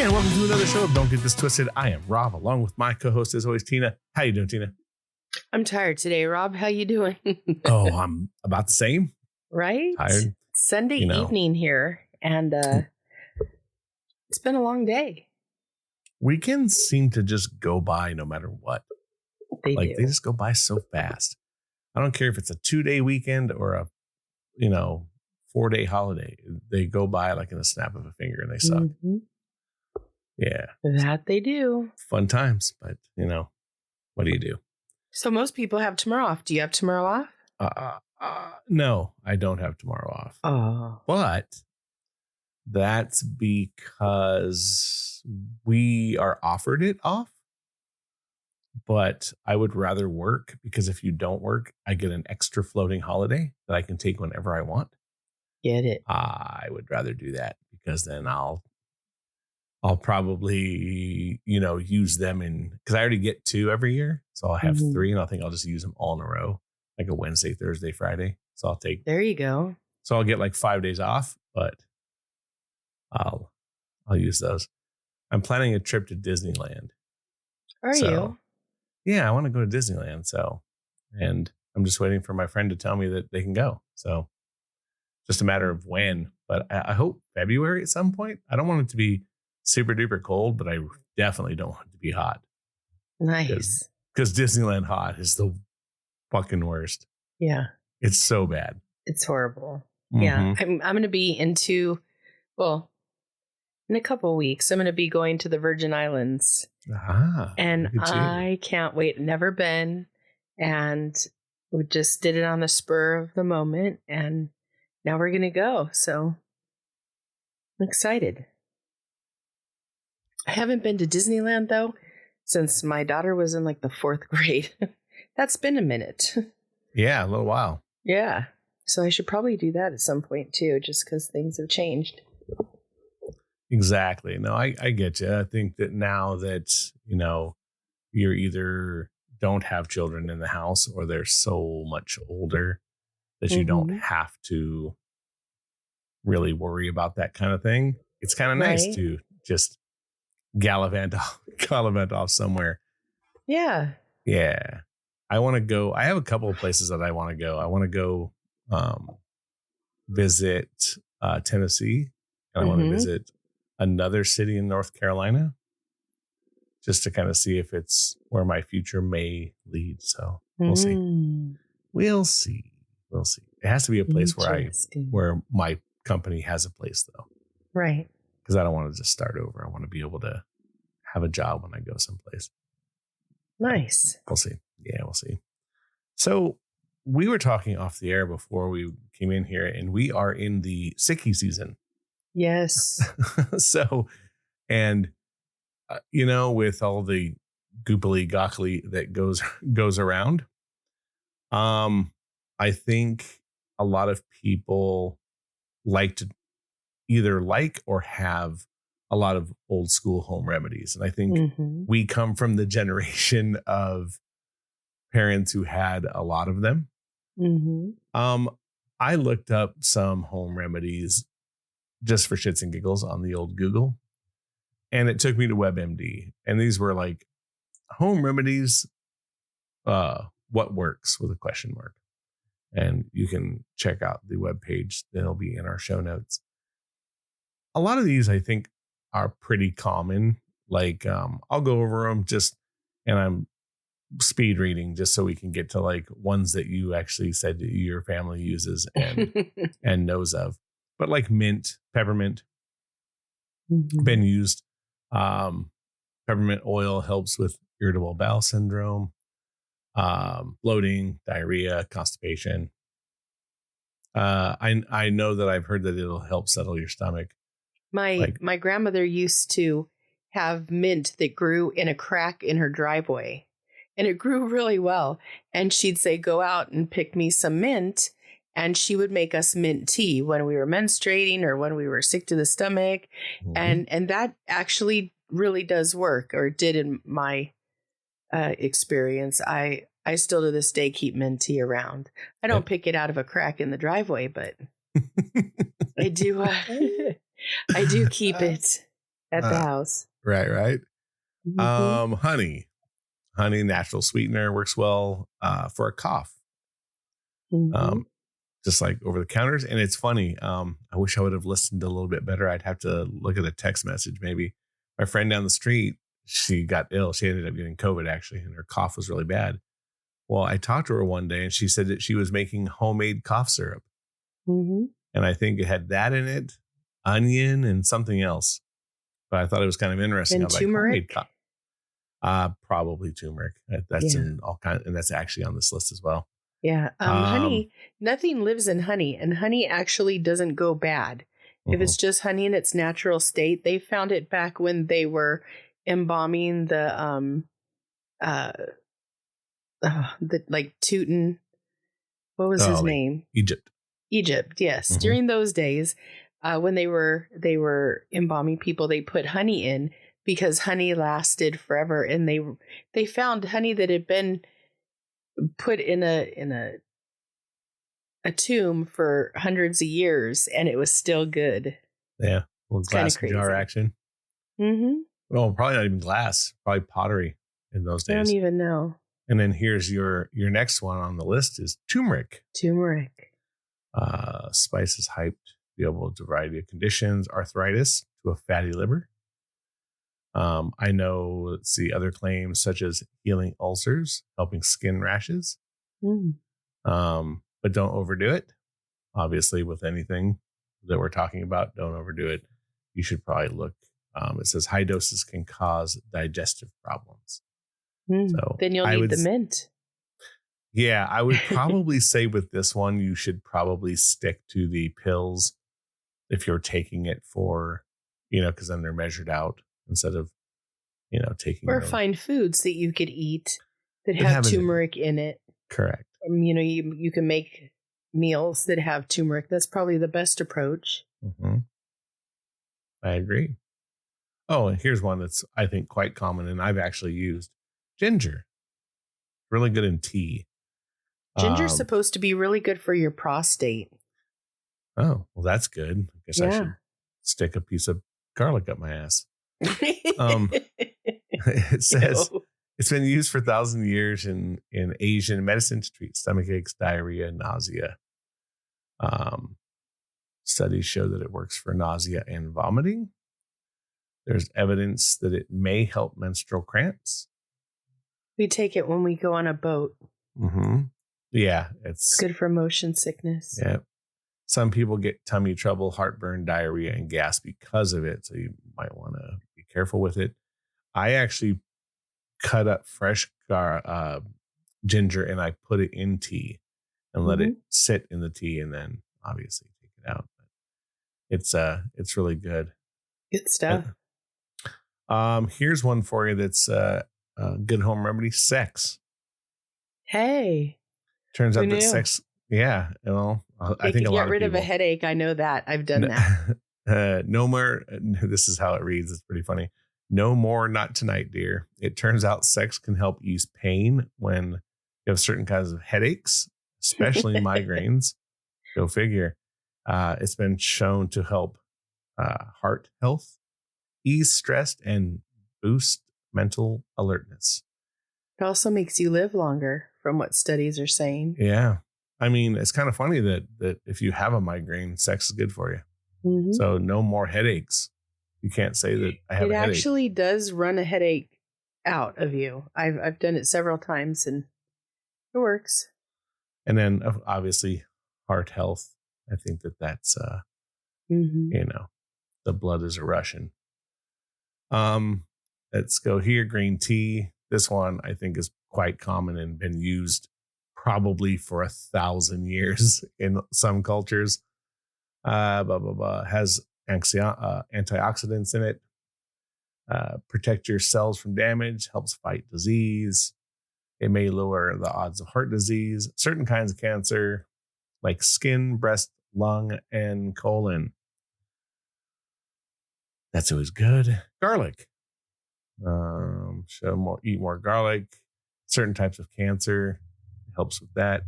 And welcome to another show of Don't Get This Twisted. I am Rob, along with my co-host, as always, Tina. How you doing, Tina? I'm tired today, Rob. How you doing? Oh, I'm about the same. Right? Tired. Sunday evening here, and it's been a long day. Weekends seem to just go by no matter what. They do. They just go by so fast. I don't care if it's a 2-day weekend or a 4-day holiday. They go by like in a snap of a finger, and they suck. Mm-hmm. Yeah. That they do. Fun times, but what do you do? So most people have tomorrow off. Do you have tomorrow off? No, I don't have tomorrow off. Oh. But that's because we are offered it off. But I would rather work, because if you don't work, I get an extra floating holiday that I can take whenever I want. Get it? I would rather do that, because then I'll probably, use them because I already get 2 every year. So I'll have 3, and I think I'll just use them all in a row, like a Wednesday, Thursday, Friday. So there you go. So I'll get like 5 days off, but I'll use those. I'm planning a trip to Disneyland. Are you? Yeah, I want to go to Disneyland. And I'm just waiting for my friend to tell me that they can go. So just a matter of when, but I hope February at some point. I don't want it to be super duper cold, but I definitely don't want it to be hot. Nice. Because Disneyland hot is the fucking worst. Yeah. It's so bad. It's horrible. Mm-hmm. Yeah. I'm going to be in a couple of weeks, I'm going to be going to the Virgin Islands. And I can't wait. Never been. And we just did it on the spur of the moment. And now we're going to go. So I'm excited. I haven't been to Disneyland, though, since my daughter was in like the 4th grade. That's been a minute. Yeah, a little while. Yeah. So I should probably do that at some point, too, just because things have changed. Exactly. No, I get you. I think that now that, you're either don't have children in the house, or they're so much older that you don't have to really worry about that kind of thing. It's kind of nice to just gallivant off somewhere. Yeah. Yeah. I want to go. I have a couple of places that I want to go. I want to go visit Tennessee, and I want to visit another city in North Carolina, just to kind of see if it's where my future may lead. So we'll see. We'll see. It has to be a place where my company has a place, though. Right. Because I don't want to just start over. I want to be able to have a job when I go someplace. Nice. We'll see. Yeah, we'll see. So we were talking off the air before we came in here, and we are in the sicky season. Yes. So, and, with all the goopily gockly that goes around, I think a lot of people like to either like or have a lot of old school home remedies. And I think we come from the generation of parents who had a lot of them. I looked up some home remedies just for shits and giggles on the old Google, and it took me to WebMD. And these were like home remedies, what works, with a question mark. And you can check out the webpage that'll be in our show notes. A lot of these, I think, are pretty common. Like, I'll go over them and I'm speed reading just so we can get to like ones that you actually said that your family uses and knows of. But like mint, peppermint, been used. Peppermint oil helps with irritable bowel syndrome, bloating, diarrhea, constipation. I know that I've heard that it'll help settle your stomach. My grandmother used to have mint that grew in a crack in her driveway, and it grew really well. And she'd say, go out and pick me some mint. And she would make us mint tea when we were menstruating or when we were sick to the stomach. And that actually really does work, or did in my experience. I still to this day keep mint tea around. I don't pick it out of a crack in the driveway, but I do. I do keep it. at the house. Right. Mm-hmm. Honey, natural sweetener, works well for a cough. Mm-hmm. Just like over the counters. And it's funny. I wish I would have listened a little bit better. I'd have to look at a text message. Maybe my friend down the street, she got ill. She ended up getting COVID actually, and her cough was really bad. Well, I talked to her one day and she said that she was making homemade cough syrup. Mm-hmm. And I think it had that in it, onion and something else. But I thought it was kind of interesting. I And was like, homemade turmeric. probably turmeric. That's Yeah. in all kind, and that's actually on this list as well. Yeah. Um, Honey, nothing lives in honey, and honey actually doesn't go bad. If mhm. it's just honey in its natural state, they found it back when they were embalming uh the like Teuton, what was his Like name? Egypt. Egypt, yes. Hmm. During those days, when they were embalming people, they put honey in because honey lasted forever, and they found honey that had been put in a tomb for hundreds of years, and it was still good. Yeah, little It's kind of glass jar crazy. action. Mm-hmm. Well, probably not even glass, probably pottery in those I don't days. even know. And then here's your next one on the list is turmeric. Turmeric. Spice is hyped to be able to variety of conditions, arthritis to a fatty liver. I know, let's see, other claims such as healing ulcers, helping skin rashes. Mm. But don't overdo it. Obviously, with anything that we're talking about, don't overdo it. You should probably look. It says high doses can cause digestive problems. Mm. So Then you'll need the mint. Yeah, I would probably say with this one, you should probably stick to the pills if you're taking it for, because then they're measured out instead of, taking Or those. find foods that you could eat that That have have it in it. turmeric in it. Correct. You can make meals that have turmeric. That's probably the best approach. Mm-hmm. I agree. Oh, and here's one that's, I think, quite common, and I've actually used ginger. Really good in tea. Ginger's supposed to be really good for your prostate. Oh, well, that's good. I guess I should stick a piece of garlic up my ass. It says it's been used for thousands of years in Asian medicine to treat stomach aches, diarrhea, nausea. Studies show that it works for nausea and vomiting. There's evidence that it may help menstrual cramps. We take it when we go on a boat. Mm-hmm. Yeah, It's good for motion sickness. Yeah. Some people get tummy trouble, heartburn, diarrhea, and gas because of it. So you might want to be careful with it. I actually cut up fresh ginger and I put it in tea and let it sit in the tea, and then obviously take it out. It's really good. Good stuff. Here's one for you that's good home remedy: sex. Hey, turns out that sex, yeah. Well, I think a lot of people get rid of a headache. I know that. I've done that. No more. This is how it reads. It's pretty funny. No more, not tonight, dear. It turns out sex can help ease pain when you have certain kinds of headaches, especially migraines. Go figure. It's been shown to help heart health, ease stress, and boost mental alertness. It also makes you live longer, from what studies are saying. Yeah. I mean, it's kind of funny that if you have a migraine, sex is good for you. Mm-hmm. So no more headaches. You can't say that I have a headache. It actually does run a headache out of you. I've done it several times and it works. And then obviously heart health. I think that's the blood is a rushing. Let's go here. Green tea. This one I think is quite common and been used probably for 1,000 years in some cultures. Has antioxidants in it. Protect your cells from damage. Helps fight disease. It may lower the odds of heart disease, certain kinds of cancer, like skin, breast, lung, and colon. That's always good. Garlic. Eat more garlic. Certain types of cancer helps with that.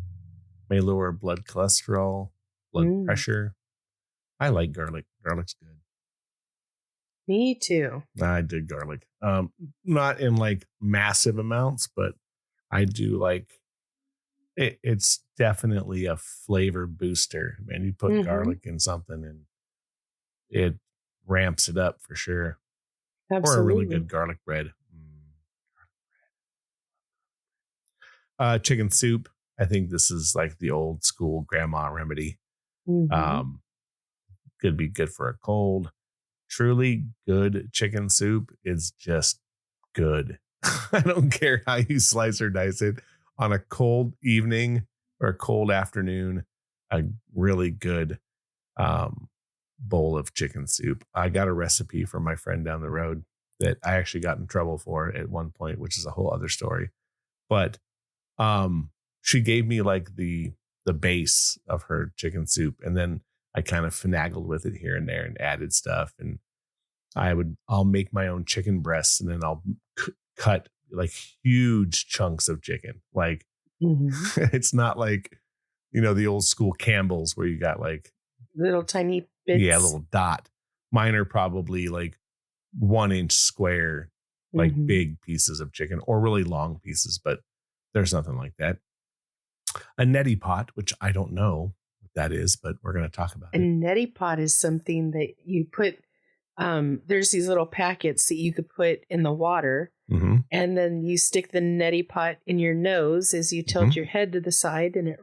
May lower blood cholesterol, blood pressure. I like garlic. Garlic's good. Me too. I dig garlic. Not in like massive amounts, but I do like it. It's definitely a flavor booster. Man, you put Mm-hmm. garlic in something and it ramps it up for sure. Or a really good Absolutely. garlic bread. Chicken soup. I think this is like the old school grandma remedy. Mm-hmm. Um, could be good for a cold. Truly good chicken soup is just good. I don't care how you slice or dice it on a cold evening or a cold afternoon. A really good bowl of chicken soup. I got a recipe from my friend down the road that I actually got in trouble for at one point, which is a whole other story. But she gave me like the base of her chicken soup, and then I kind of finagled with it here and there and added stuff. And I'll make my own chicken breasts, and then I'll cut like huge chunks of chicken. Like Mm-hmm. it's not like, the old school Campbell's where you got like, Little tiny yeah, a bits. little dot. Mine are probably like 1 inch square, like Mm-hmm. big pieces of chicken, or really long pieces, but there's nothing like that. A neti pot, which I don't know what that is, but we're going to talk about A it. neti pot is something that you put, there's these little packets that you could put in the water, Mm-hmm. and then you stick the neti pot in your nose as you tilt your head to the side, and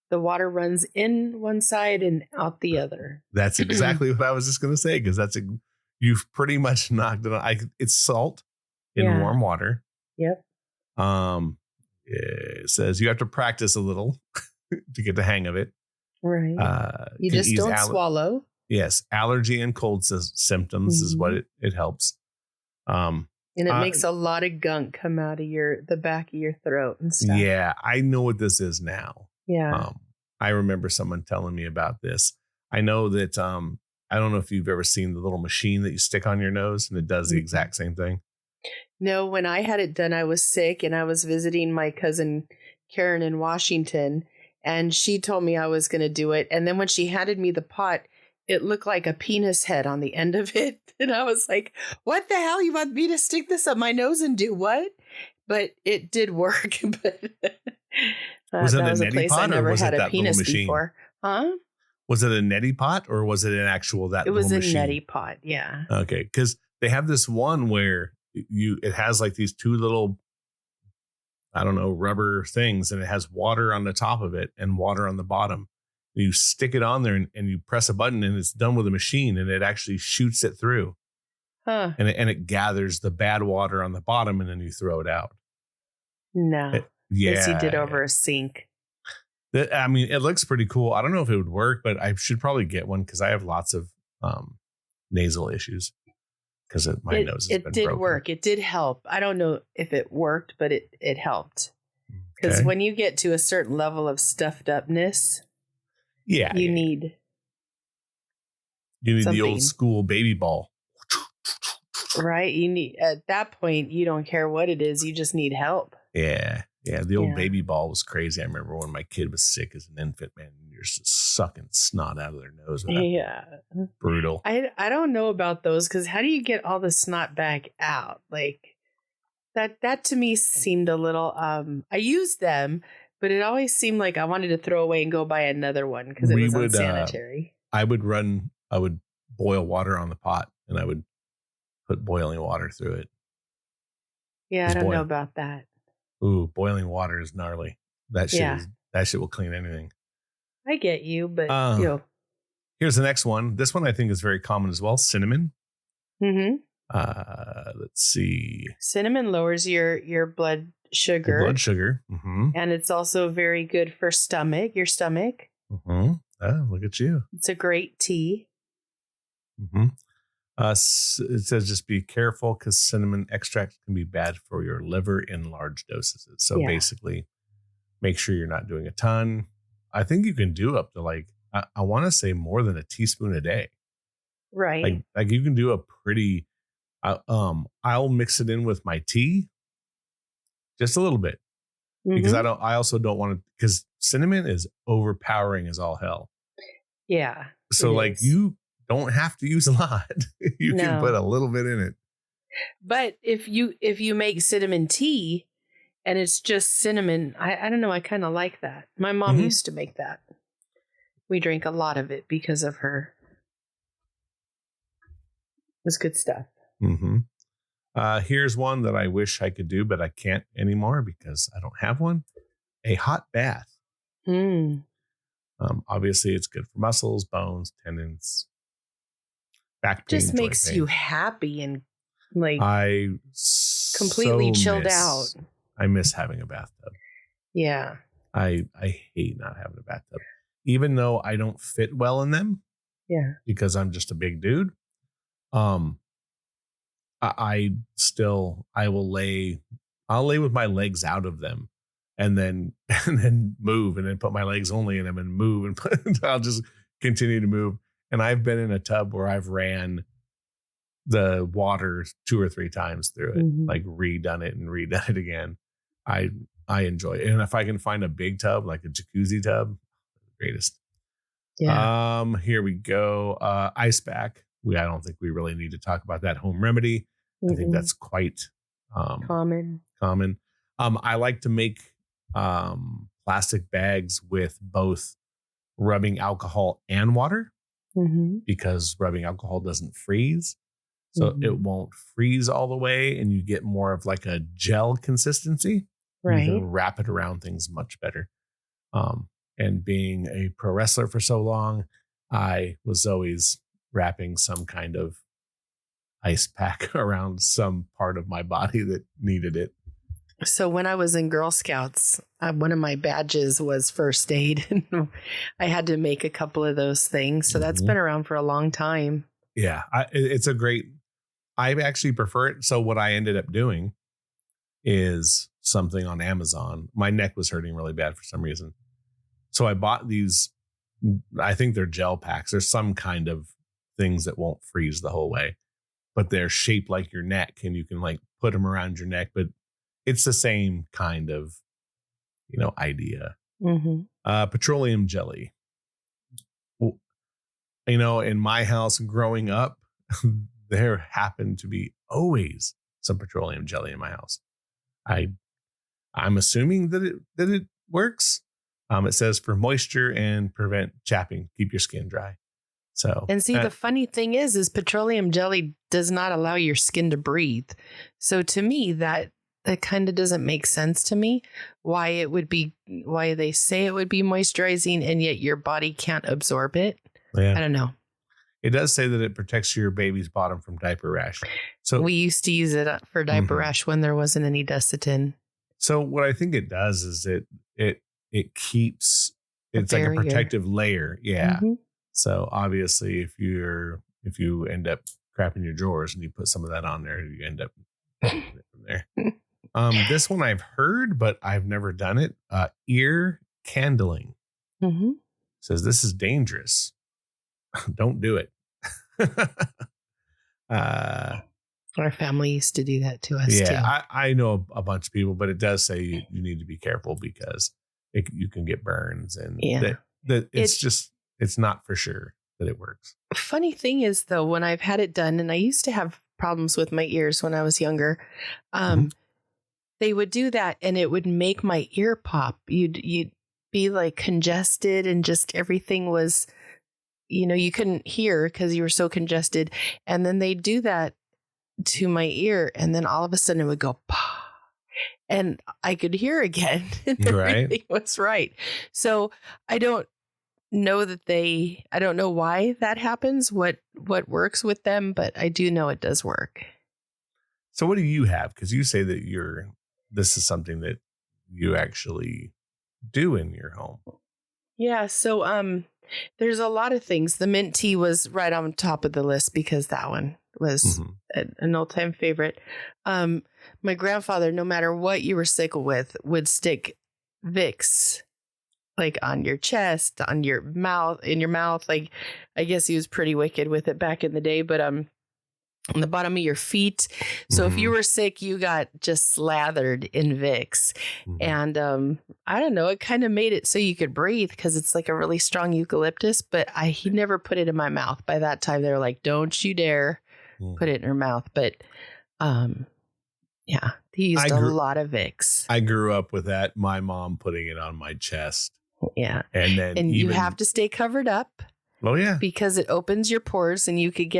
the water runs in one side and out the other. That's exactly what I was just going to say, because you've pretty much knocked it on. It's salt in Yeah. warm water. Yep. It says you have to practice a little to get the hang of it. Right. You can just ease don't swallow. Yes, allergy and cold symptoms is what it helps. And it makes a lot of gunk come out of the back of your throat and stuff. Yeah, I know what this is now. Yeah. I remember someone telling me about this. I know that I don't know if you've ever seen the little machine that you stick on your nose and it does the exact same thing. No, when I had it done, I was sick and I was visiting my cousin Karen in Washington, and she told me I was going to do it. And then when she handed me the pot, it looked like a penis head on the end of it. And I was like, what the hell? You want me to stick this up my nose and do what? But it did work. But Was it that a was a neti place pot, I or never was had it a that little penis machine? before. Huh? Was it a neti pot, or was it an actual It was a machine? neti pot, yeah. Okay, because they have this one where it has like these two little, I don't know, rubber things, and it has water on the top of it and water on the bottom. You stick it on there and you press a button, and it's done with a machine, and it actually shoots it through. Huh. And it gathers the bad water on the bottom, and then you throw it out. No. Yes, you did over a sink. I mean, it looks pretty cool. I don't know if it would work, but I should probably get one because I have lots of nasal issues because my nose has been did broken. work. It did help. I don't know if it worked, but it helped. Because when you get to a certain level of stuffed upness, you need the old school baby ball. Right? You need, at that point, you don't care what it is. You just need help. Yeah. Yeah. The old baby ball was crazy. I remember when my kid was sick as an infant, man, you're just sucking snot out of their nose. Yeah. Brutal. I don't know about those, because how do you get all the snot back out? Like that to me seemed a little, I used them, but it always seemed like I wanted to throw away and go buy another one because it was unsanitary. I would boil water on the pot, and I would put boiling water through it. Yeah, I don't know about that. Ooh, boiling water is gnarly. That shit will clean anything. I get you, but here's the next one. This one I think is very common as well. Cinnamon. Mm-hmm. Let's see. Cinnamon lowers your blood sugar. Blood sugar. Mm-hmm. And it's also very good for your stomach. Mm-hmm. Oh, look at you. It's a great tea. Mm-hmm. It says just be careful because cinnamon extract can be bad for your liver in large doses. So basically, make sure you're not doing a ton. I think you can do up to like, I want to say more than a teaspoon a day. Right. Like you can do a pretty, I'll mix it in with my tea just a little bit because I also don't want to, because cinnamon is overpowering as all hell. Yeah. So like you don't have to use a lot. You can put a little bit in it. But if you make cinnamon tea and it's just cinnamon, I don't know, I kind of like that. My mom used to make that. We drink a lot of it because of her. It was good stuff. Here's one that I wish I could do, but I can't anymore because I don't have one. A hot bath. Obviously, it's good for muscles, bones, tendons, back pain. Just makes you happy and like I completely chilled out. I miss having a bathtub. Yeah. I hate not having a bathtub, even though I don't fit well in them. Yeah. Because I'm just a big dude. I'll lay with my legs out of them and then move and then put my legs only in them and move and I'll just continue to move. And I've been in a tub where I've ran the water 2 or 3 times through it, like redone it again. I enjoy it. And if I can find a big tub, like a jacuzzi tub, greatest. Yeah. Here we go. Ice pack. I don't think we really need to talk about that home remedy. I think that's quite common. I like to make plastic bags with both rubbing alcohol and water because rubbing alcohol doesn't freeze. So it won't freeze all the way and you get more of like a gel consistency. Right. You can wrap it around things much better. And being a pro wrestler for so long, I was always wrapping some kind of ice pack around some part of my body that needed it. So when I was in Girl Scouts, one of my badges was first aid. And I had to make a couple of those things. So that's been around for a long time. Yeah, I actually prefer it. So what I ended up doing is something on Amazon. My neck was hurting really bad for some reason. So I bought these, I think they're gel packs. There's some kind of things that won't freeze the whole way, but they're shaped like your neck and you can like put them around your neck, but it's the same kind of, idea. Petroleum jelly. In my house growing up, there happened to be always some petroleum jelly in my house. I'm assuming that it works. It says for moisture and prevent chapping, keep your skin dry. So, and see, the funny thing is petroleum jelly does not allow your skin to breathe. So to me, that kind of doesn't make sense to me. Why they say it would be moisturizing and yet your body can't absorb it. Yeah. I don't know. It does say that it protects your baby's bottom from diaper rash. So we used to use it for diaper rash when there wasn't any Desitin. So what I think it does is it keeps, it's like a protective layer. Yeah. So obviously if you end up crapping your drawers and you put some of that on there, you end up from there. This one I've heard, but I've never done it. Ear candling. Says this is dangerous. Don't do it. Our family used to do that to us too. I know a bunch of people, but it does say you need to be careful because you can get burns and that it's not for sure that it works. Funny thing is though, when I've had it done, and I used to have problems with my ears when I was younger, they would do that and it would make my ear pop. You'd be like congested and just everything was, you couldn't hear because you were so congested. And then they do that to my ear and then all of a sudden it would go pah, and I could hear again. And everything was right. So I don't know I don't know why that happens, what works with them, but I do know it does work. So what do you have? Because you say that this is something that you actually do in your home. Yeah. So there's a lot of things. The mint tea was right on top of the list because that one was an all-time favorite. My grandfather, no matter what you were sick with, would stick Vicks like on your chest, on your mouth, in your mouth. Like, I guess he was pretty wicked with it back in the day, but on the bottom of your feet. So if you were sick, you got just slathered in Vicks. And I don't know, it kind of made it so you could breathe because it's like a really strong eucalyptus, but he never put it in my mouth. By that time, they were like, don't you dare put it in her mouth. But yeah, he used a lot of Vicks. I grew up with that. My mom putting it on my chest. Yeah. And you have to stay covered up. Oh yeah, because it opens your pores and you could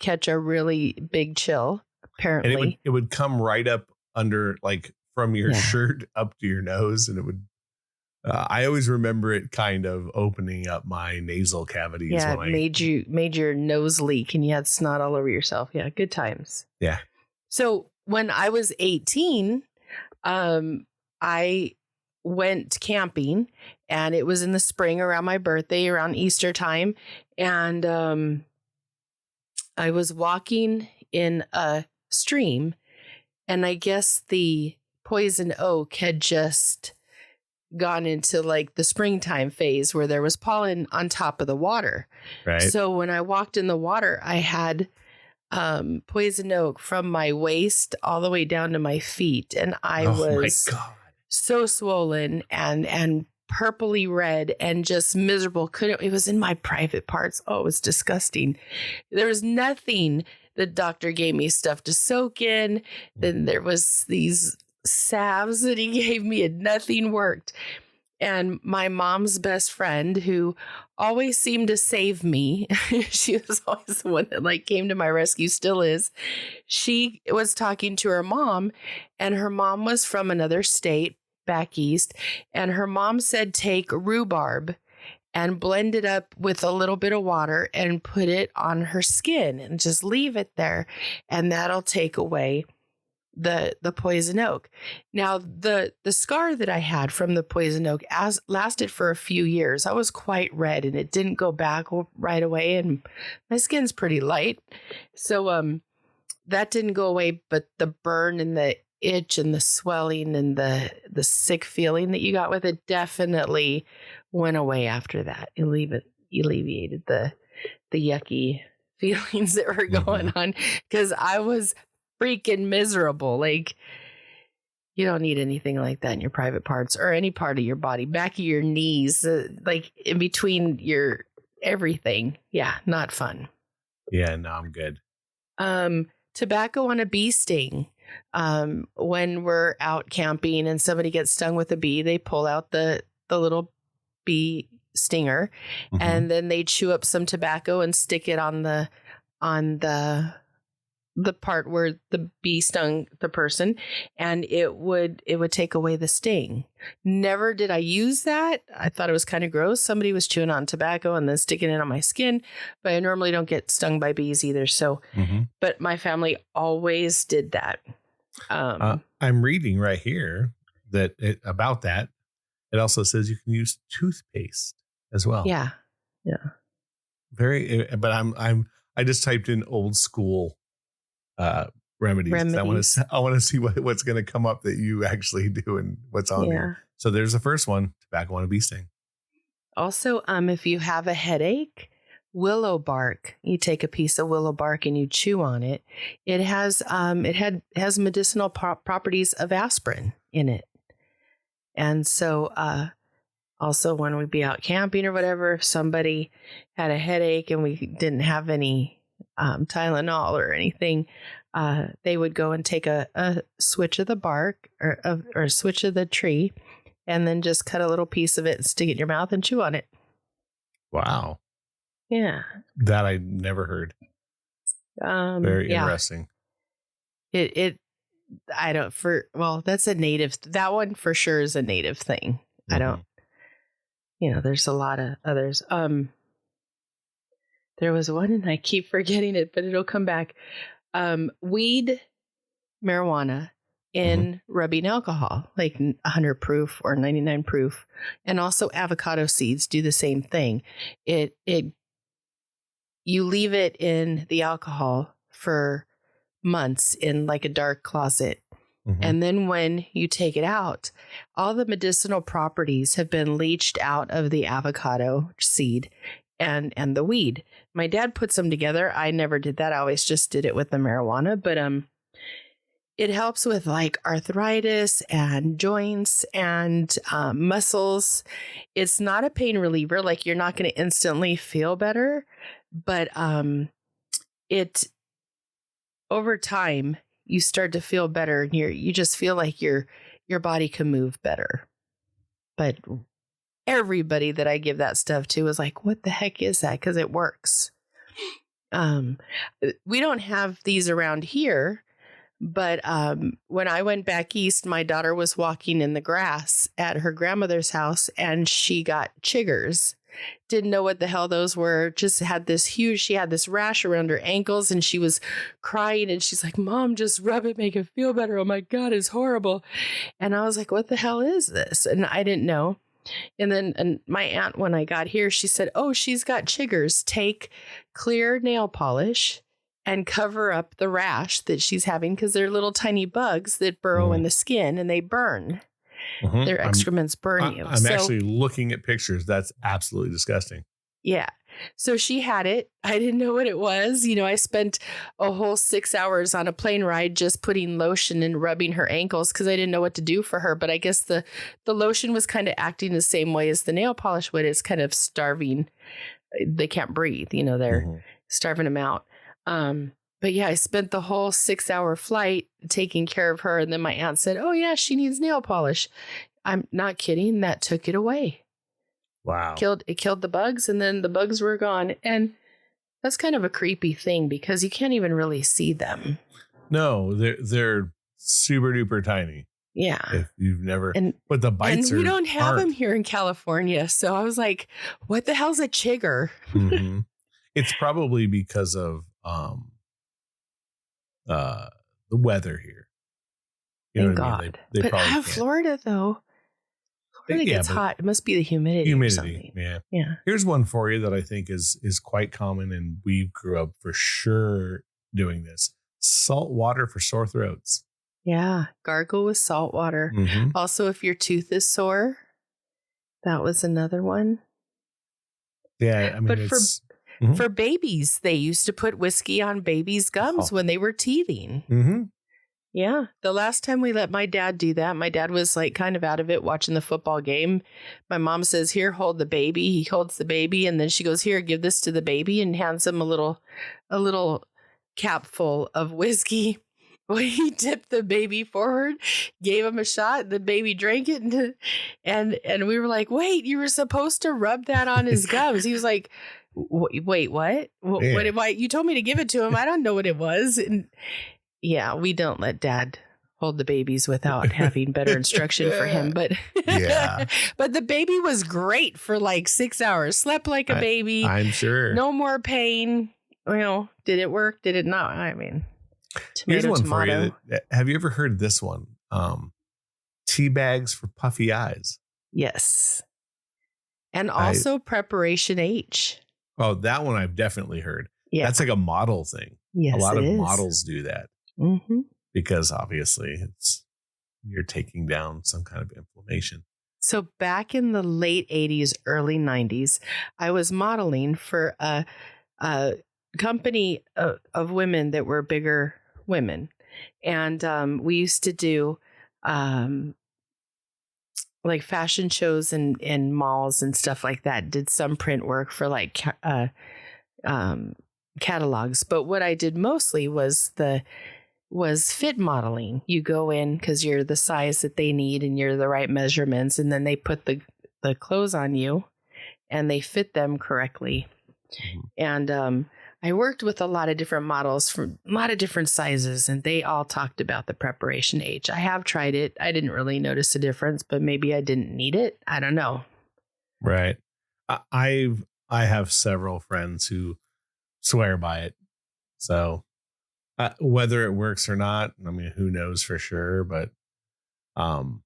catch a really big chill. Apparently, and it would come right up under, like from your shirt up to your nose, and it would. I always remember it kind of opening up my nasal cavities. Yeah, it made your nose leak and you had snot all over yourself. Yeah, good times. Yeah. So when I was 18, I went camping, and it was in the spring around my birthday, around Easter time. And I was walking in a stream, and I guess the poison oak had just gone into like the springtime phase where there was pollen on top of the water. Right. So when I walked in the water, I had poison oak from my waist all the way down to my feet. And I was so swollen and purpley red and just miserable. It was in my private parts. Oh, it was disgusting. There was nothing. The doctor gave me stuff to soak in. Then there was these salves that he gave me and nothing worked. And my mom's best friend, who always seemed to save me, she was always the one that like came to my rescue, still is. She was talking to her mom, and her mom was from another state back east. And her mom said, take rhubarb and blend it up with a little bit of water and put it on her skin and just leave it there. And that'll take away the poison oak. Now, the scar that I had from the poison oak lasted for a few years. I was quite red and it didn't go back right away. And my skin's pretty light. So that didn't go away, but the burn and the itch and the swelling and the sick feeling that you got with it definitely went away after that. It alleviated the yucky feelings that were going on, because I was freaking miserable. Like, you don't need anything like that in your private parts or any part of your body, back of your knees, like in between your everything. Yeah, not fun. Yeah, no, I'm good. Tobacco on a bee sting. When we're out camping and somebody gets stung with a bee, they pull out the little bee stinger, and then they chew up some tobacco and stick it on the part where the bee stung the person, and it would take away the sting. Never did I use that. I thought it was kind of gross. Somebody was chewing on tobacco and then sticking it on my skin, but I normally don't get stung by bees either. So, but my family always did that. I'm reading right here that about that. It also says you can use toothpaste as well. Yeah. But I just typed in old school remedies. I want to see what's going to come up that you actually do and what's on here. So there's the first one: tobacco on a bee sting. Also, if you have a headache, willow bark. You take a piece of willow bark and you chew on it. It has medicinal properties of aspirin in it. And so, also when we'd be out camping or whatever, if somebody had a headache and we didn't have any Tylenol or anything, they would go and take a switch of the bark or a switch of the tree, and then just cut a little piece of it and stick it in your mouth and chew on it. Wow. Yeah. That I never heard. Very interesting. That's a native. That one for sure is a native thing. I don't, there's a lot of others. There was one and I keep forgetting it, but it'll come back. Weed marijuana in rubbing alcohol, like 100 proof or 99 proof. And also avocado seeds do the same thing. You leave it in the alcohol for months in like a dark closet. And then when you take it out, all the medicinal properties have been leached out of the avocado seed, and the weed. My dad puts them together. I never did that. I always just did it with the marijuana, but it helps with like arthritis and joints and muscles. It's not a pain reliever. Like you're not going to instantly feel better, but it over time you start to feel better and you just feel like your body can move better. But everybody that I give that stuff to is like, what the heck is that? Because it works. We don't have these around here. But when I went back east, my daughter was walking in the grass at her grandmother's house and she got chiggers. Didn't know what the hell those were. Just had she had this rash around her ankles and she was crying and she's like, Mom, just rub it, make it feel better. Oh my God, it's horrible. And I was like, what the hell is this? And I didn't know. And then my aunt, when I got here, she said, oh, she's got chiggers. Take clear nail polish and cover up the rash that she's having because they're little tiny bugs that burrow in the skin and they burn. Their excrements burn you. I'm actually looking at pictures. That's absolutely disgusting. Yeah. So she had it. I didn't know what it was. I spent a whole 6 hours on a plane ride just putting lotion and rubbing her ankles because I didn't know what to do for her. But I guess the lotion was kind of acting the same way as the nail polish would. It's kind of starving. They can't breathe. They're starving them out. But yeah, I spent the whole 6-hour flight taking care of her. And then my aunt said, oh yeah, she needs nail polish. I'm not kidding. That took it away. Wow. It killed the bugs and then the bugs were gone. And that's kind of a creepy thing because you can't even really see them. No, they're super duper tiny. Yeah. If you've never, but the bites we don't have them here in California. So I was like, what the hell's a chigger? It's probably because of the weather here. Thank God. They but probably Florida though. Florida gets hot. It must be the humidity. Humidity, yeah. Here's one for you that I think is quite common, and we grew up for sure doing this. Salt water for sore throats. Yeah, gargle with salt water. Also, if your tooth is sore, that was another one. Yeah, I mean, but for babies, they used to put whiskey on babies' gums when they were teething. Yeah. The last time we let my dad do that, my dad was like kind of out of it watching the football game. My mom says, here, hold the baby. He holds the baby. And then she goes, here, give this to the baby, and hands him a little cap full of whiskey. Well, he dipped the baby forward, gave him a shot. The baby drank it. And we were like, wait, you were supposed to rub that on his gums. He was like, wait, what? What you told me to give it to him. I don't know what it was. And yeah, we don't let Dad hold the babies without having better instruction for him. But but the baby was great for like 6 hours. Slept like a baby. I'm sure. No more pain. Did it work? Did it not? I mean, here's one for you. Have you ever heard this one? Tea bags for puffy eyes. Yes. And also Preparation H. Oh, that one I've definitely heard. Yeah. That's like a model thing. Yes, a lot of models do that. Because obviously you're taking down some kind of inflammation. So back in the late 80s, early 90s, I was modeling for a company of women that were bigger women. And we used to do like fashion shows in malls and stuff like that. Did some print work for like catalogs. But what I did mostly was fit modeling. You go in because you're the size that they need and you're the right measurements, and then they put the clothes on you and they fit them correctly. And I worked with a lot of different models from a lot of different sizes, and they all talked about the Preparation H. I have tried it. I didn't really notice a difference, but maybe I didn't need it. I don't know. Right. I have several friends who swear by it. So whether it works or not, I mean, who knows for sure, but who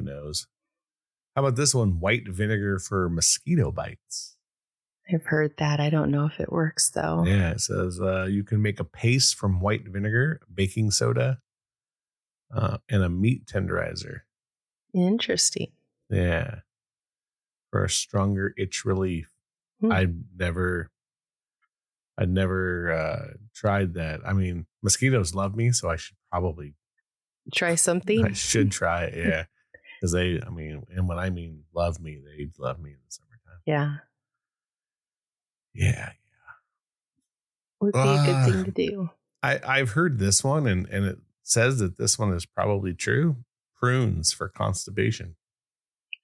knows? How about this one? White vinegar for mosquito bites. I've heard that. I don't know if it works though. Yeah, it says you can make a paste from white vinegar, baking soda, and a meat tenderizer. Interesting. Yeah. For a stronger itch relief. I'd never tried that. I mean, mosquitoes love me, so I should probably Try something. I should try it. Yeah, because and when I mean love me, they love me in the summertime. Yeah. Yeah. Would be a good thing to do. I've heard this one, and it says that this one is probably true. Prunes for constipation.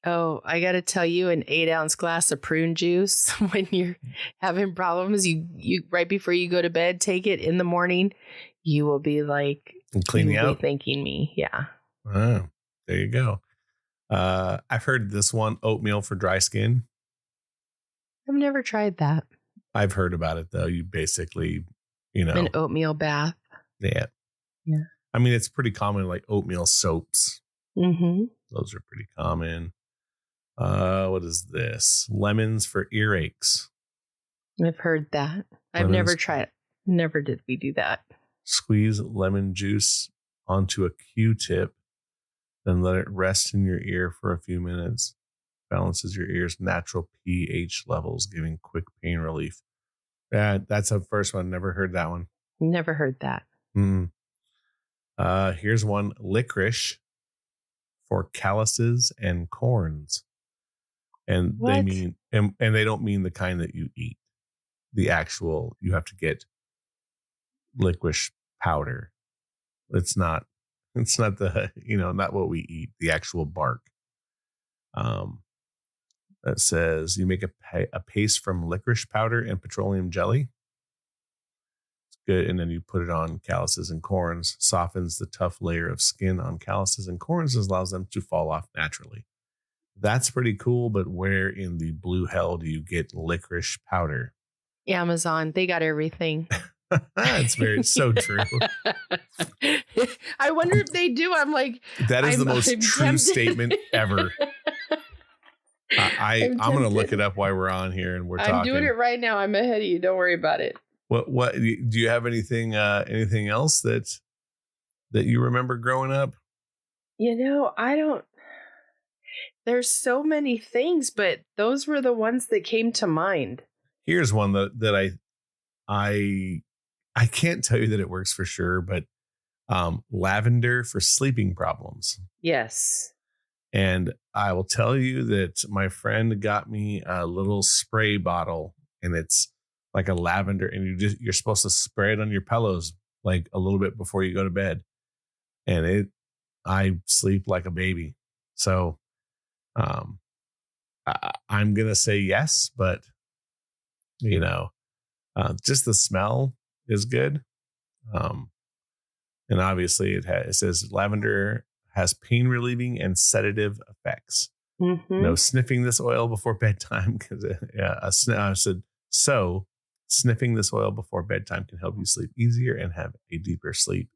Oh, I got to tell you, an 8-ounce glass of prune juice when you're having problems, you right before you go to bed, take it in the morning. You will be like, Cleaning out. Thanking me. Yeah. Oh, there you go. I've heard this one, oatmeal for dry skin. I've never tried that. I've heard about it though. You basically, an oatmeal bath. Yeah. Yeah. I mean, it's pretty common, like oatmeal soaps. Mm-hmm. Those are pretty common. What is this? Lemons for earaches. I've heard that. I've never tried it. Never did we do that. Squeeze lemon juice onto a Q-tip, then let it rest in your ear for a few minutes. Balances your ear's natural pH levels, giving quick pain relief. Yeah, that's a first one. Never heard that one. Never heard that. Here's one, licorice for calluses and corns. And what? they mean, and they don't mean the kind that you eat. The actual, you have to get licorice powder. It's not the, not what we eat, the actual bark. That says you make a paste from licorice powder and petroleum jelly. It's good. And then you put it on calluses and corns, softens the tough layer of skin on calluses and corns, and allows them to fall off naturally. That's pretty cool. But where in the blue hell do you get licorice powder? Amazon. They got everything. It's so true. I wonder if they do. I'm like, that is the most true statement ever. I'm going to look it up while we're on here and we're talking. I'm doing it right now. I'm ahead of you. Don't worry about it. What do you have anything else that you remember growing up? I don't. There's so many things, but those were the ones that came to mind. Here's one that I can't tell you that it works for sure, but lavender for sleeping problems. Yes. And I will tell you that my friend got me a little spray bottle, and it's like a lavender, and you're supposed to spray it on your pillows like a little bit before you go to bed. And I sleep like a baby. So I'm going to say yes, but just the smell is good. And obviously it says lavender has pain relieving and sedative effects. Mm-hmm. No sniffing this oil before bedtime. I said, so sniffing this oil before bedtime can help you sleep easier and have a deeper sleep.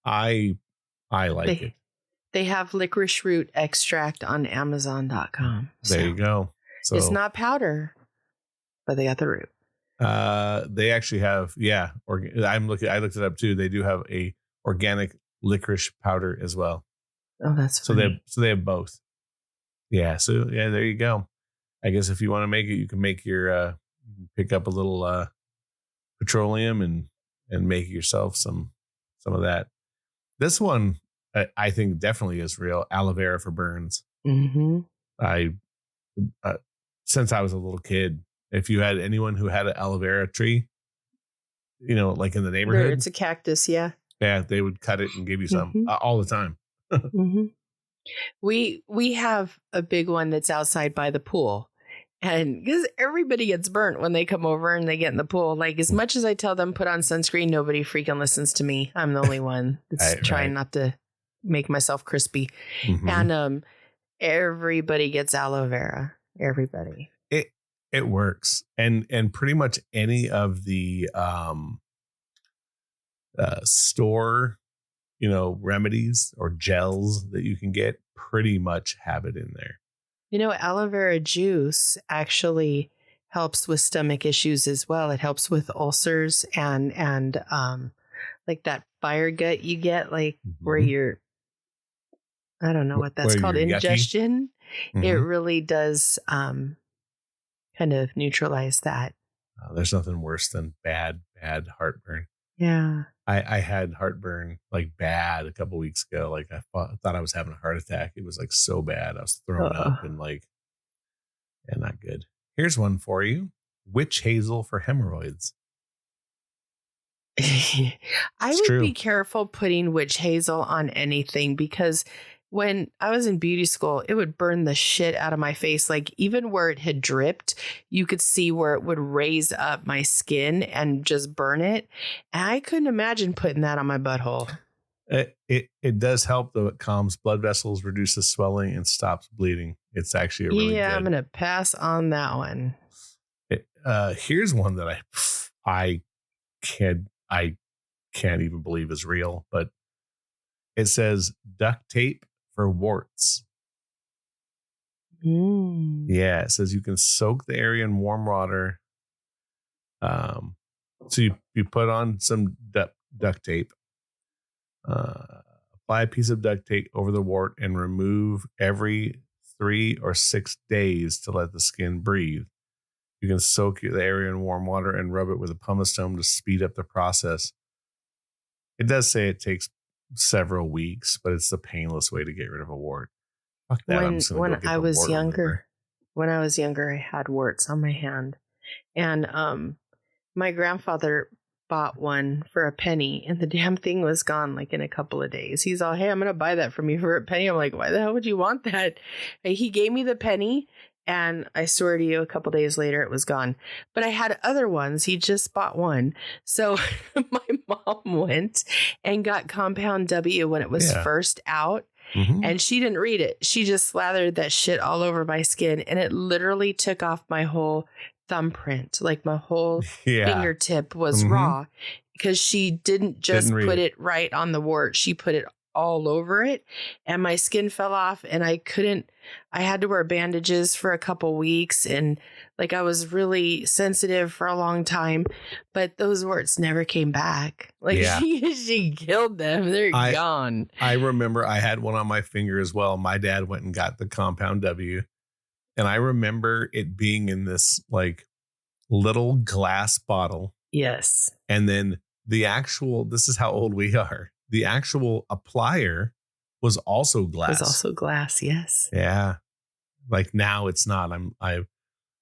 I like it. They have licorice root extract on Amazon.com. There you go. So it's not powder, but they got the root. They actually have, I looked it up too. They do have a organic licorice powder as well. Oh, that's funny. So they have both. Yeah. So yeah, there you go. I guess if you want to make it, you can make your pick up a little petroleum and make yourself some of that. This one I think definitely is real. Aloe vera for burns. Mm-hmm. Since I was a little kid, if you had anyone who had an aloe vera tree, like in the neighborhood, it's a cactus. Yeah. Yeah. They would cut it and give you some all the time. Mm-hmm. We have a big one that's outside by the pool, and because everybody gets burnt when they come over and they get in the pool, like as much as I tell them put on sunscreen, nobody freaking listens to me. I'm the only one that's trying not to make myself crispy. Mm-hmm. And everybody gets aloe vera. Everybody. It works, and pretty much any of the store remedies or gels that you can get pretty much have it in there. Aloe vera juice actually helps with stomach issues as well. It helps with ulcers and like that fire gut you get, like where you're, I don't know what that's called, indigestion. Mm-hmm. It really does kind of neutralize that. There's nothing worse than bad heartburn. Yeah. I had heartburn like bad a couple weeks ago. Like I thought I was having a heart attack. It was like so bad. I was throwing up and not good. Here's one for you. Witch hazel for hemorrhoids. I It's would true. be careful putting witch hazel on anything, because when I was in beauty school, it would burn the shit out of my face. Like even where it had dripped, you could see where it would raise up my skin and just burn it. And I couldn't imagine putting that on my butthole. It does help though. It calms blood vessels, reduces swelling, and stops bleeding. It's actually a really good. I'm gonna pass on that one. Here's one that I can't even believe is real, but it says duct tape for warts. Yeah, it says you can soak the area in warm water. So you put on some duct tape, apply a piece of duct tape over the wart, and remove every 3 or 6 days to let the skin breathe. You can soak the area in warm water and rub it with a pumice stone to speed up the process. It does say it takes several weeks, but it's the painless way to get rid of a wart. Fuck that. When I was younger, I had warts on my hand, and my grandfather bought one for a penny, and the damn thing was gone like in a couple of days. He's all, "Hey, I'm gonna buy that from you for a penny." I'm like, "Why the hell would you want that?" And he gave me the penny, and I swear to you, a couple days later it was gone. But I had other ones. He just bought one. So my mom went and got Compound W when it was first out. And she didn't read it. She just slathered that shit all over my skin, and it literally took off my whole thumbprint. Like my whole fingertip was raw, because she didn't just put it right on the wart. She put it all over it, and my skin fell off, and I had to wear bandages for a couple weeks, and like I was really sensitive for a long time, but those warts never came back. Like she killed them. They're gone. I remember I had one on my finger as well. My dad went and got the Compound W, and I remember it being in this like little glass bottle. Yes. And then this is how old we are. The actual applier was also glass. Yes. Yeah. Like now it's not.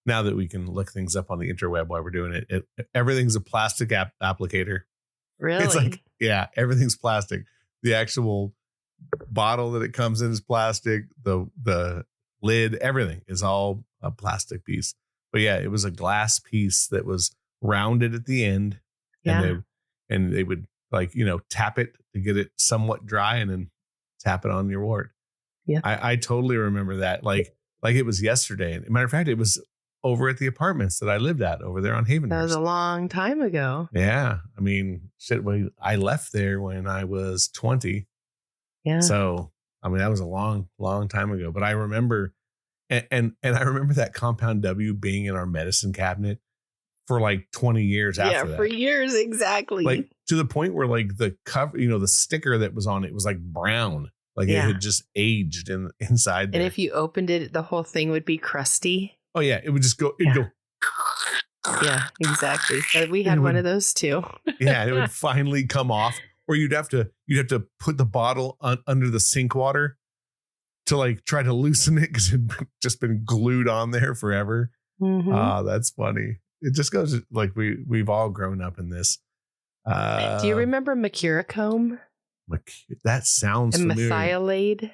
Now that we can look things up on the interweb while we're doing it, everything's a plastic applicator. Really? It's like, everything's plastic. The actual bottle that it comes in is plastic. The lid, everything is all a plastic piece. But yeah, it was a glass piece that was rounded at the end. Yeah. And they would tap it to get it somewhat dry, and then tap it on your wart. Yeah. I totally remember that. Like it was yesterday. As a matter of fact, it was over at the apartments that I lived at over there on Haven. That was a long time ago. Yeah. I mean, shit, I left there when I was 20. Yeah. So, I mean, that was a long, long time ago. But I remember, and I remember that Compound W being in our medicine cabinet for like 20 years after that. Yeah, for years, exactly. Like to the point where like the cover, the sticker that was on it was like brown. Like it had just aged inside there. And if you opened it, the whole thing would be crusty. Oh yeah, it would just go. It'd go. Yeah, exactly. We had one of those too. Yeah, it would finally come off, or you'd have to put the bottle under the sink water to like try to loosen it, because it'd just been glued on there forever. That's funny. It just goes like we've all grown up in this. Do you remember Mercurochrome? That sounds familiar. Methylate.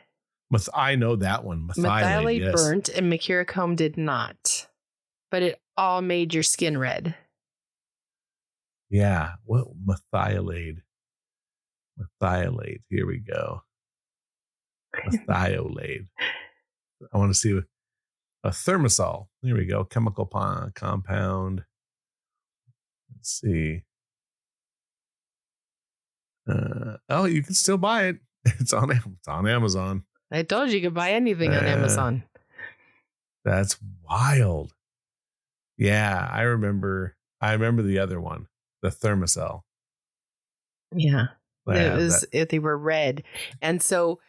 I know that one. Methylate burnt, and Mercurochrome did not. But it all made your skin red. Yeah. Well, methylate. Here we go. Methylate. I want to see a thermosol. Here we go. Chemical compound. Let's see. You can still buy it. It's on Amazon. I told you could buy anything on Amazon. That's wild. Yeah, I remember the other one, the thermosol. Yeah. They were red. And so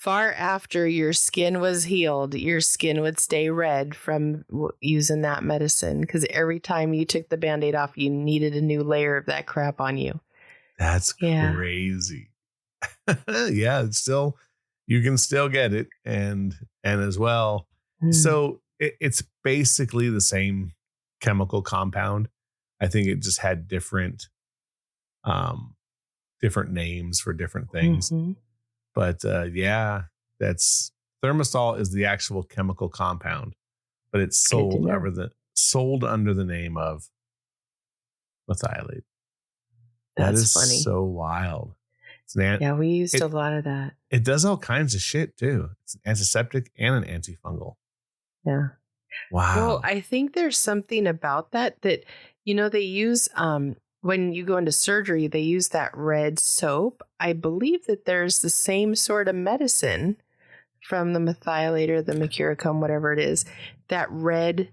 far after your skin was healed, your skin would stay red from using that medicine, because every time you took the Band-Aid off, you needed a new layer of that crap on you. That's Yeah. crazy. Yeah, it's still, you can still get it, and as well. So it's basically the same chemical compound. I think it just had different names for different things. Mhm. But yeah, that's thermosol is the actual chemical compound, but it's Good to know. sold under the name of methylate. That That's is funny. so wild. Yeah, we used it, a lot of that. It does all kinds of shit too. It's an antiseptic and an antifungal. Yeah. Wow. Well, I think there's something about that they use when you go into surgery, they use that red soap. I believe that there's the same sort of medicine from the methylator, the mercurochrome, whatever it is. That red,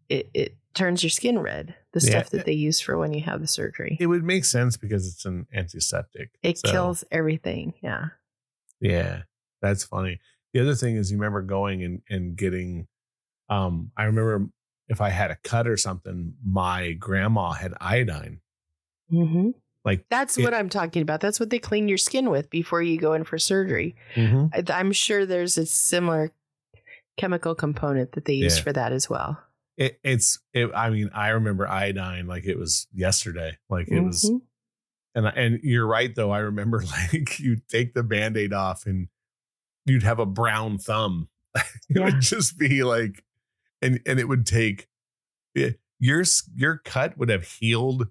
it turns your skin red. The stuff that they use for when you have the surgery. It would make sense because it's an antiseptic. It kills everything. Yeah. Yeah, that's funny. The other thing is, you remember going and getting, I remember if I had a cut or something, my grandma had iodine. Mm-hmm. Like that's what I'm talking about. That's what they clean your skin with before you go in for surgery. Mm-hmm. I'm sure there's a similar chemical component that they use for that as well. I mean, I remember iodine like it was yesterday. Like it was, and you're right though. I remember like you'd take the Band-Aid off and you'd have a brown thumb. It would just be like, and it would take, your cut would have healed,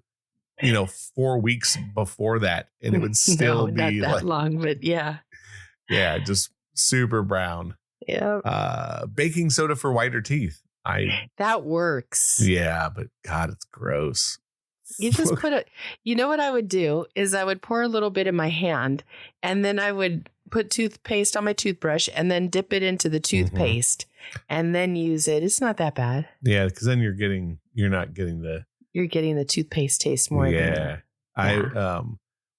4 weeks before that, and it would still be not that like long, but yeah, just super brown. Yeah. Baking soda for whiter teeth. That works. Yeah, but God, it's gross. You just put you know what I would do is I would pour a little bit in my hand, and then I would put toothpaste on my toothbrush and then dip it into the toothpaste and then use it. It's not that bad. Yeah, because then you're not getting the toothpaste taste more.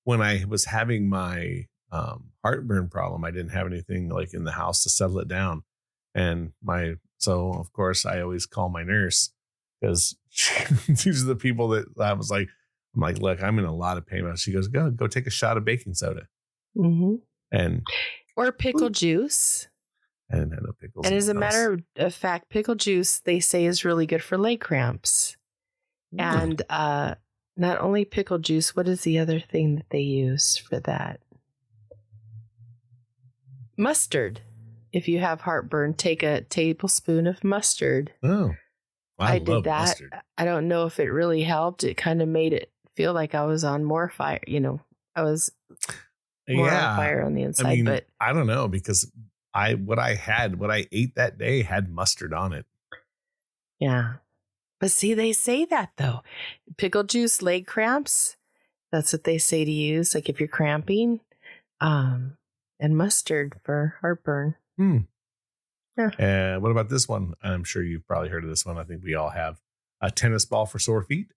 When I was having my heartburn problem, I didn't have anything like in the house to settle it down, and so of course I always call my nurse, because these are the people that I'm like, look, I'm in a lot of pain. She goes, go take a shot of baking soda. Or pickle juice. I didn't have no pickles. And as a matter of fact, pickle juice, they say, is really good for leg cramps. And not only pickle juice, what is the other thing that they use for that? Mustard. If you have heartburn, take a tablespoon of mustard. Oh, I did that. Mustard. I don't know if it really helped. It kind of made it feel like I was on more fire. I was more on fire on the inside. I mean, but I don't know, because what I ate that day had mustard on it. Yeah. But see, they say that though. Pickle juice, leg cramps. That's what they say to use. Like if you're cramping, and mustard for heartburn. Yeah. What about this one? I'm sure you've probably heard of this one. I think we all have. A tennis ball for sore feet.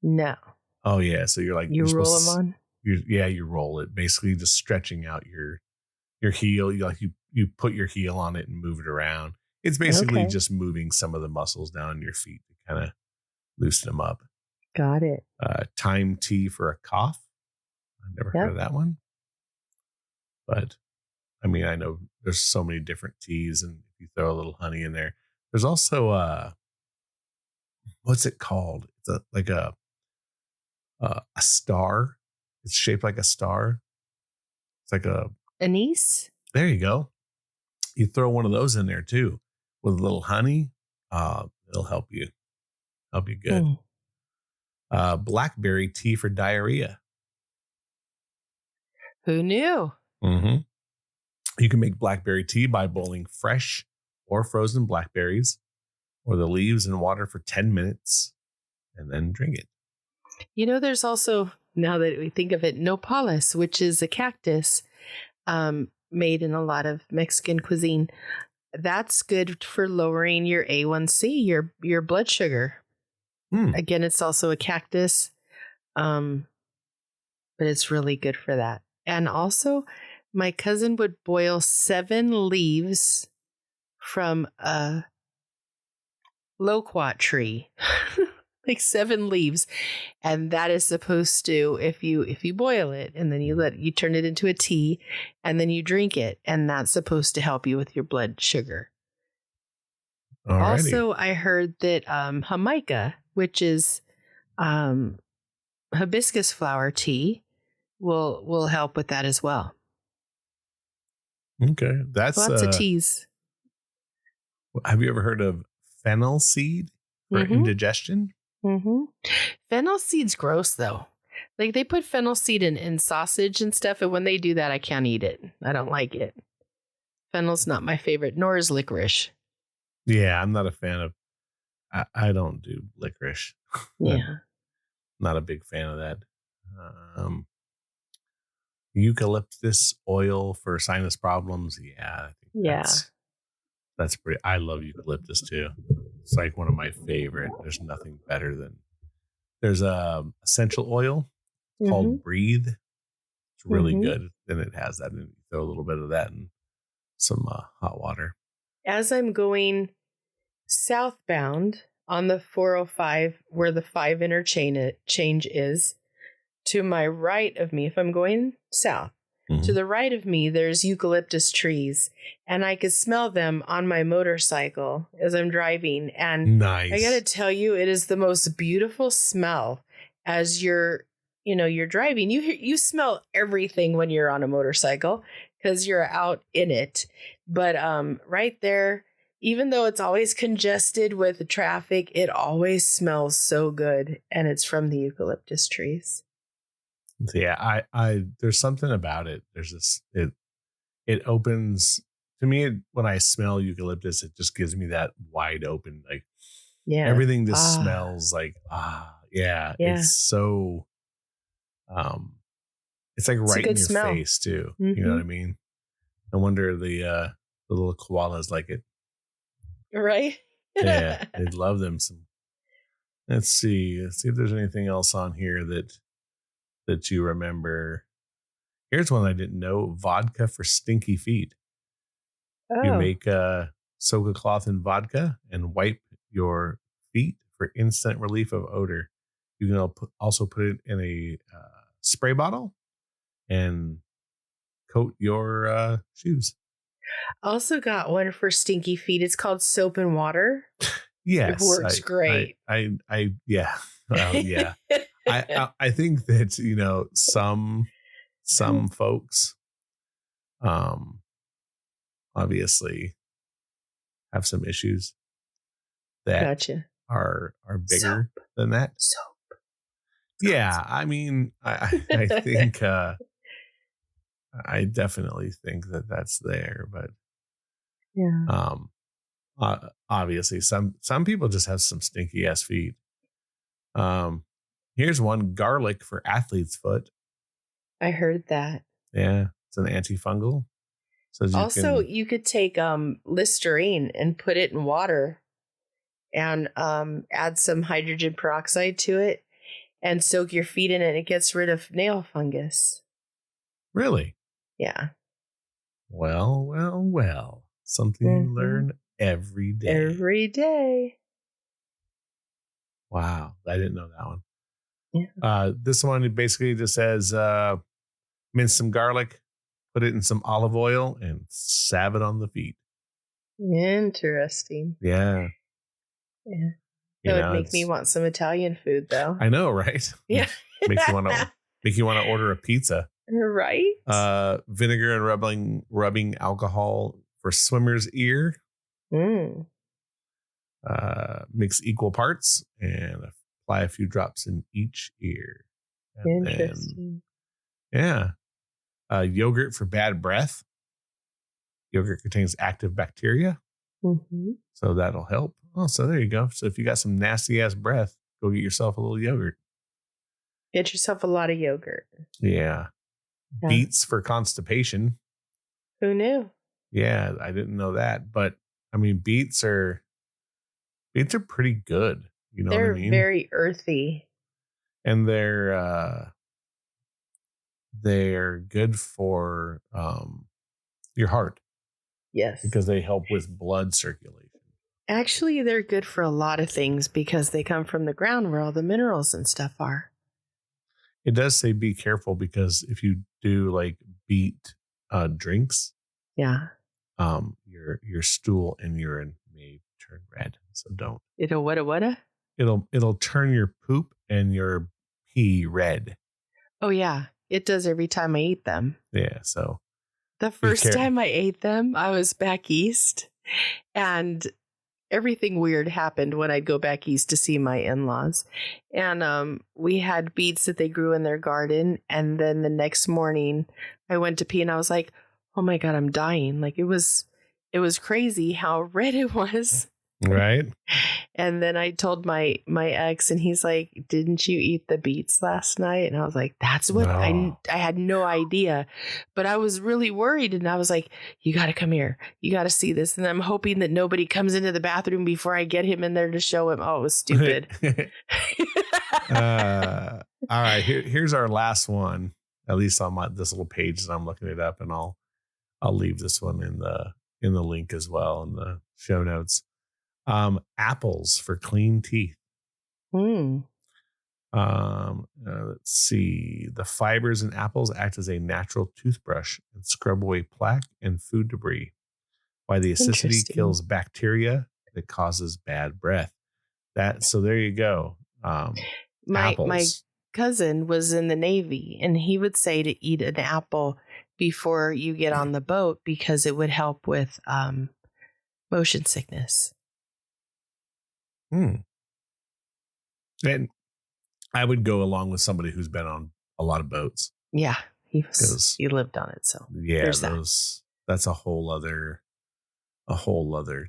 No. Oh yeah. So you're like, you roll them on. You roll it, basically just stretching out your heel. You put your heel on it and move it around. It's basically just moving some of the muscles down in your feet to kind of loosen them up. Got it. Thyme tea for a cough. I've never heard of that one. But I mean, I know there's so many different teas, and if you throw a little honey in there, there's also what's it called? It's like a star. It's shaped like a star. It's like a anise. There you go. You throw one of those in there too, with a little honey. It'll help you good. Blackberry tea for diarrhea. Who knew? You can make blackberry tea by boiling fresh or frozen blackberries or the leaves in water for 10 minutes and then drink it. There's also, now that we think of it, nopales, which is a cactus made in a lot of Mexican cuisine. That's good for lowering your A1C, your blood sugar. Again, it's also a cactus, but it's really good for that. And also, My cousin would boil 7 leaves from a loquat tree. Like 7 leaves, and that is supposed to, if you boil it and then you turn it into a tea and then you drink it, and that's supposed to help you with your blood sugar. Alrighty. Also, I heard that jamaica, which is hibiscus flower tea, will help with that as well. Okay, that's Lots of teas. Have you ever heard of fennel seed for indigestion? Mm-hmm. Fennel seed's gross though. Like they put fennel seed in sausage and stuff, and when they do that, I can't eat it. I don't like it. Fennel's not my favorite, nor is licorice. Yeah, I'm not a fan of. I don't do licorice. Yeah, not a big fan of that. Eucalyptus oil for sinus problems. Yeah, I think that's pretty. I love eucalyptus too. It's like one of my favorite. There's nothing better than. There's a essential oil called Breathe. It's really good. And it has that. And you throw a little bit of that in some hot water. As I'm going southbound on the 405, where the 5 interchange is, to my right of me, if I'm going south, to the right of me, there's eucalyptus trees, and I could smell them on my motorcycle as I'm driving. And nice. I got to tell you, it is the most beautiful smell as you're driving. You smell everything when you're on a motorcycle because you're out in it. But right there, even though it's always congested with traffic, it always smells so good, and it's from the eucalyptus trees. Yeah, I there's something about it. There's this it opens to me when I smell eucalyptus, it just gives me that wide open, like everything just smells like it's so it's like right in your face too. You know what I mean? No wonder the little koalas like it. Right? Yeah, they love them some. Let's see if there's anything else on here that you remember. Here's one I didn't know: vodka for stinky feet. You make soak a cloth in vodka and wipe your feet for instant relief of odor. You can also put it in a spray bottle and coat your shoes. Also got one for stinky feet. It's called soap and water. Yes, it works great. I yeah. Well, yeah. I think that some folks obviously have some issues that are bigger than that. Soap. Yeah, I mean, I think I definitely think that that's there, but obviously some people just have some stinky ass feet. Here's one: garlic for athlete's foot. I heard that. Yeah, it's an antifungal. So you could take Listerine and put it in water and add some hydrogen peroxide to it and soak your feet in it. It gets rid of nail fungus. Really? Yeah. Well. Something you learn every day. Every day. Wow. I didn't know that one. Yeah. This one basically just says mince some garlic, put it in some olive oil, and salve it on the feet. Interesting. Yeah. Yeah. That would make me want some Italian food, though. I know, right? Yeah. make you want to order a pizza. Right. Vinegar and rubbing alcohol for swimmer's ear. Mix equal parts and apply a few drops in each ear. And interesting. Yogurt for bad breath. Yogurt contains active bacteria. So that'll help. Oh, so there you go. So if you got some nasty ass breath, go get yourself a little yogurt. Get yourself a lot of yogurt. Yeah. Beets for constipation. Who knew? Yeah, I didn't know that. But I mean, beets are pretty good. You know what I mean? They're very earthy. And they're they're good for your heart Yes. because they help with blood circulation. Actually, they're good for a lot of things because they come from the ground where all the minerals and stuff are. It does say be careful because if you do like beet drinks, Yeah. Your stool and urine may turn red. So don't. It'll what? It'll turn your poop and your pee red. Oh, yeah. It does every time I eat them. Yeah. So the first time I ate them, I was back east, and everything weird happened when I'd go back east to see my in-laws. And we had beets that they grew in their garden. And then the next morning I went to pee and I was like, oh my God, I'm dying. Like it was crazy how red it was. Right. And then I told my ex and he's like, didn't you eat the beets last night? And I was like, that's what I had no idea, but I was really worried. And I was like, you got to come here. You got to see this. And I'm hoping that nobody comes into the bathroom before I get him in there to show him. Oh, it was stupid. All right. Here's our last one, at least on this little page as I'm looking it up, and I'll leave this one in the link as well in the show notes. Apples for clean teeth. Let's see. The fibers in apples act as a natural toothbrush and scrub away plaque and food debris, while the acidity kills bacteria that causes bad breath. So there you go. My cousin was in the Navy, and he would say to eat an apple before you get on the boat because it would help with motion sickness. And I would go along with somebody who's been on a lot of boats. Yeah, he lived on it. So yeah, that's a whole other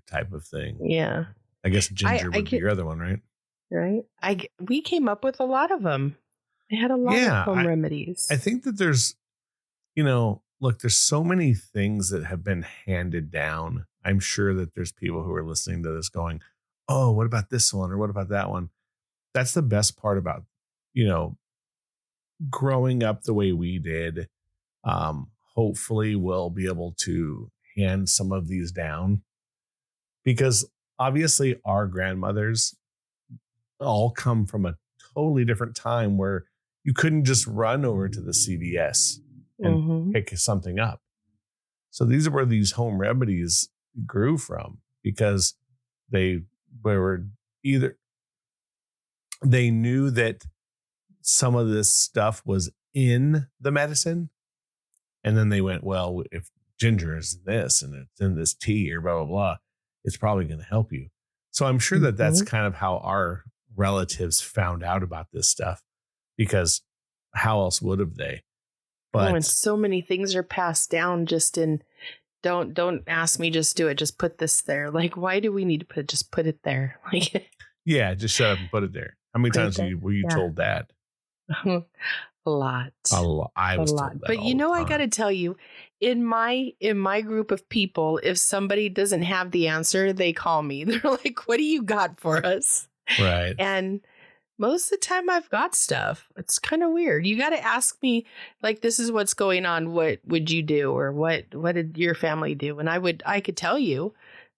type of thing. Yeah, I guess ginger would be your other one, right? Right. We came up with a lot of them. I had a lot of home remedies. I think that there's, look, there's so many things that have been handed down. I'm sure that there's people who are listening to this going, oh, what about this one? Or what about that one? That's the best part about, growing up the way we did. Hopefully we'll be able to hand some of these down because obviously our grandmothers all come from a totally different time where you couldn't just run over to the CVS and pick something up. So these are where these home remedies grew from because they knew that some of this stuff was in the medicine. And then they went, well, if ginger is this and it's in this tea or blah, blah, blah, it's probably going to help you. So I'm sure that that's kind of how our relatives found out about this stuff because how else would have they? But and so many things are passed down just in, don't ask me, just do it. Just put this there. Like, why do we need to just put it there? Like, yeah, just shut up and put it there. How many times were you told that? A lot. I was told that. But I got to tell you, in my group of people, if somebody doesn't have the answer, they call me. They're like, "What do you got for us?" Right. And most of the time, I've got stuff. It's kind of weird. You got to ask me, like, "This is what's going on. What would you do, or what did your family do?" And I could tell you,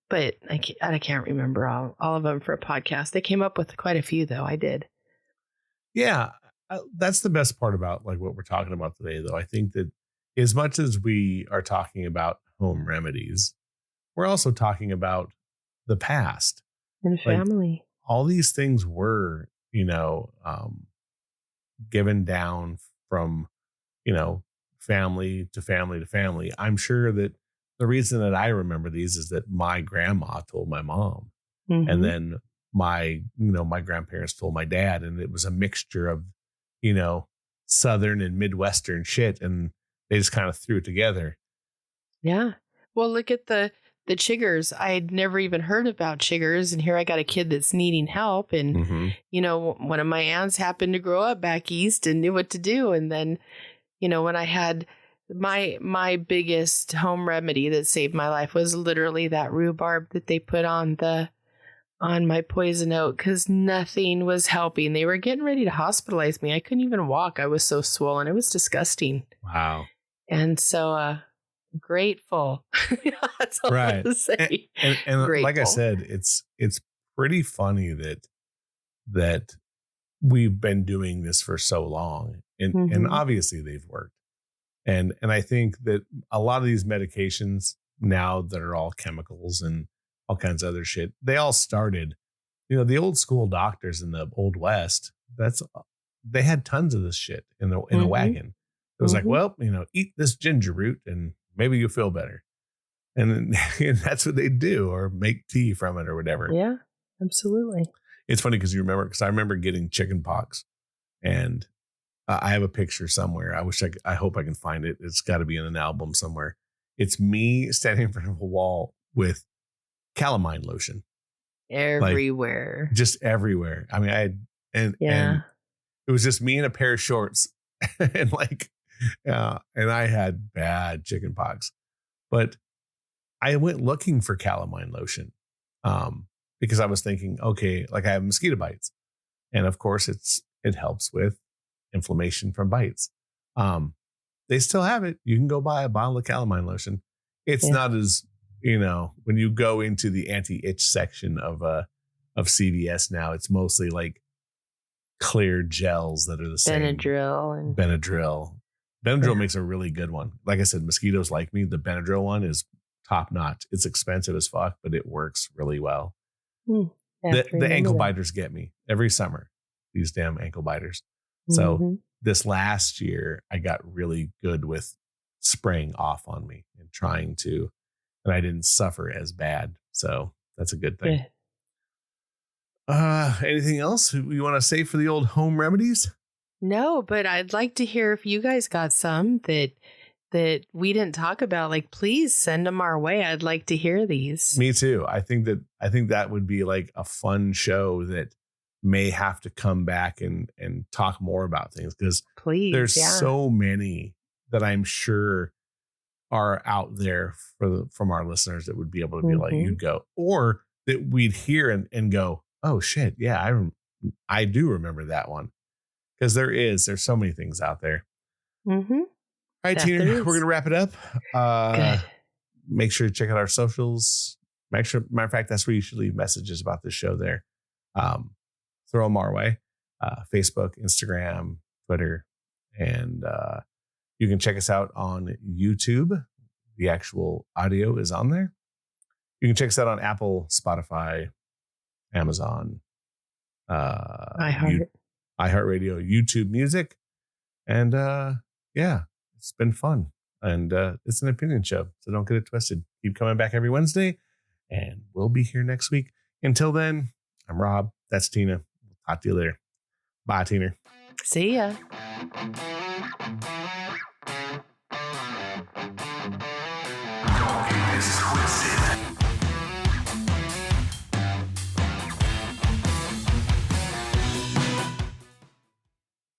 but I can't remember all of them for a podcast. I came up with quite a few, though. I did. Yeah. That's the best part about like what we're talking about today, though. I think that as much as we are talking about home remedies, we're also talking about the past and family. All these things were, given down from, family to family to family. I'm sure that the reason that I remember these is that my grandma told my mom, and then my grandparents told my dad, and it was a mixture of, Southern and Midwestern shit. And they just kind of threw it together. Yeah. Well, look at the chiggers. I'd never even heard about chiggers. And here I got a kid that's needing help. And, one of my aunts happened to grow up back east and knew what to do. And then, when I had my biggest home remedy that saved my life was literally that rhubarb that they put on the on my poison oak because nothing was helping. They were getting ready to hospitalize me. I couldn't even walk. I was so swollen. It was disgusting. Wow. And so grateful. That's all I Right. want to say. And like I Grateful. said, it's pretty funny that we've been doing this for so long. And Mhm. obviously they've worked. And I think that a lot of these medications now that are all chemicals and all kinds of other shit, they all started, the old school doctors in the old West, they had tons of this shit in a Mhm. wagon. It was like, Mhm. well, eat this ginger root and maybe you'll feel better. And then and that's what they do, or make tea from it or whatever. Yeah, absolutely. It's funny because I remember getting chicken pox, and I have a picture somewhere. I hope I can find it. It's got to be in an album somewhere. It's me standing in front of a wall with calamine lotion, like Everywhere. just everywhere. I mean, and Yeah. it was just me in a pair of shorts, and and I had bad chicken pox, but I went looking for calamine lotion, because I was thinking, okay, like I have mosquito bites, and of course it helps with inflammation from bites. They still have it. You can go buy a bottle of calamine lotion. It's Yeah. not as, when you go into the anti-itch section of CVS now, it's mostly like clear gels that are the same. Benadryl and Benadryl. Benadryl makes a really good one. Like I said, mosquitoes like me. The Benadryl one is top notch. It's expensive as fuck, but it works really well. The ankle biters get me every summer. These damn ankle biters. So this last year, I got really good with spraying off on me and and I didn't suffer as bad. So that's a good thing. Anything else you want to say for the old home remedies? No, but I'd like to hear if you guys got some that we didn't talk about. Like, please send them our way. I'd like to hear these. Me too. I think that would be like a fun show that may have to come back and talk more about things, because there's so many that I'm sure are out there from our listeners that would be able to be like, you'd go, or that we'd hear and go, oh shit, yeah, I do remember that one, because there's so many things out there. Mm-hmm. All right, Tina, we're gonna wrap it up. Good. Make sure to check out our socials. Matter of fact, that's where you should leave messages about this show there. Throw them our way. Facebook, Instagram, Twitter, and you can check us out on YouTube. The actual audio is on there. You can check us out on Apple, Spotify, Amazon, iHeartRadio, YouTube Music. And yeah, it's been fun. And it's an opinion show, so don't get it twisted. Keep coming back every Wednesday, and we'll be here next week. Until then, I'm Rob. That's Tina. We'll talk to you later. Bye, Tina. See ya.